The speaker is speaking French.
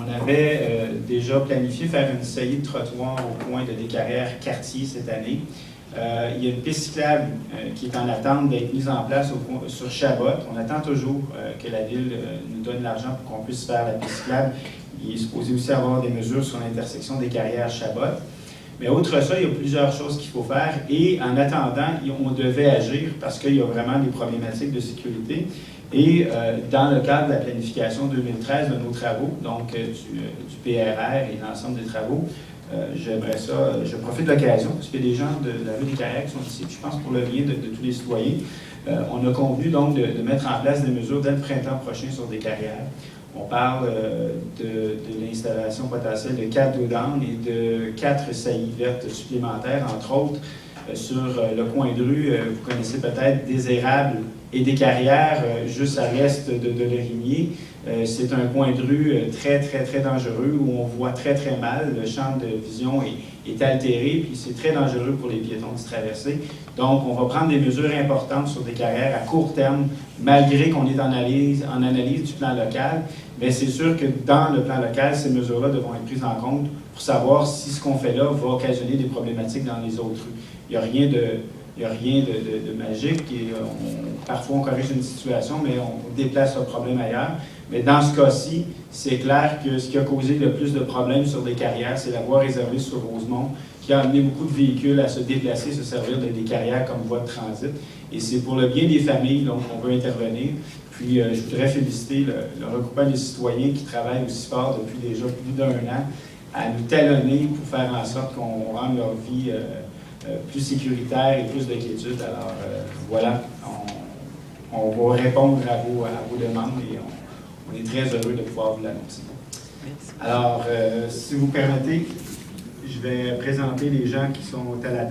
On avait déjà planifié faire une saillie de trottoir au coin de Descarrières-Cartier cette année. Il y a une piste cyclable qui est en attente d'être mise en place sur Chabot. On attend toujours que la Ville nous donne l'argent pour qu'on puisse faire la piste cyclable. Il est supposé aussi avoir des mesures sur l'intersection des Carrières-Chabot. Mais outre ça, il y a plusieurs choses qu'il faut faire et en attendant, on devait agir parce qu'il y a vraiment des problématiques de sécurité. Et dans le cadre de la planification 2013 de nos travaux, donc du PRR et l'ensemble des travaux, j'aimerais ça, je profite de l'occasion, parce qu'il y a des gens de la rue des Carrières qui sont ici, je pense pour le bien de tous les citoyens. On a convenu donc de mettre en place des mesures dès le printemps prochain sur des carrières. On parle de l'installation potentielle de 4 dos d'âne et de 4 saillies vertes supplémentaires, entre autres, sur le coin de rue, vous connaissez peut-être des érables et des carrières juste à l'est de Lérigny. C'est un coin de rue très, très, très dangereux où on voit très, très mal. Le champ de vision est altéré, puis c'est très dangereux pour les piétons de se traverser. Donc, on va prendre des mesures importantes sur des carrières à court terme, malgré qu'on est en analyse du plan local. Mais c'est sûr que dans le plan local, ces mesures-là devront être prises en compte pour savoir si ce qu'on fait là va occasionner des problématiques dans les autres rues. Il n'y a rien de magique. Et parfois, on corrige une situation, mais on déplace le problème ailleurs. Mais dans ce cas-ci, c'est clair que ce qui a causé le plus de problèmes sur des carrières, c'est la voie réservée sur Rosemont, qui a amené beaucoup de véhicules à se déplacer, se servir des carrières comme voie de transit. Et c'est pour le bien des familles donc qu'on veut intervenir. Puis, je voudrais féliciter le regroupement des citoyens qui travaillent aussi fort depuis déjà plus d'1 an à nous talonner pour faire en sorte qu'on rende leur vie plus sécuritaire et plus de quiétude. Alors, voilà, on va répondre à vos demandes et on est très heureux de pouvoir vous l'annoncer. Alors, si vous permettez, je vais présenter les gens qui sont à la table.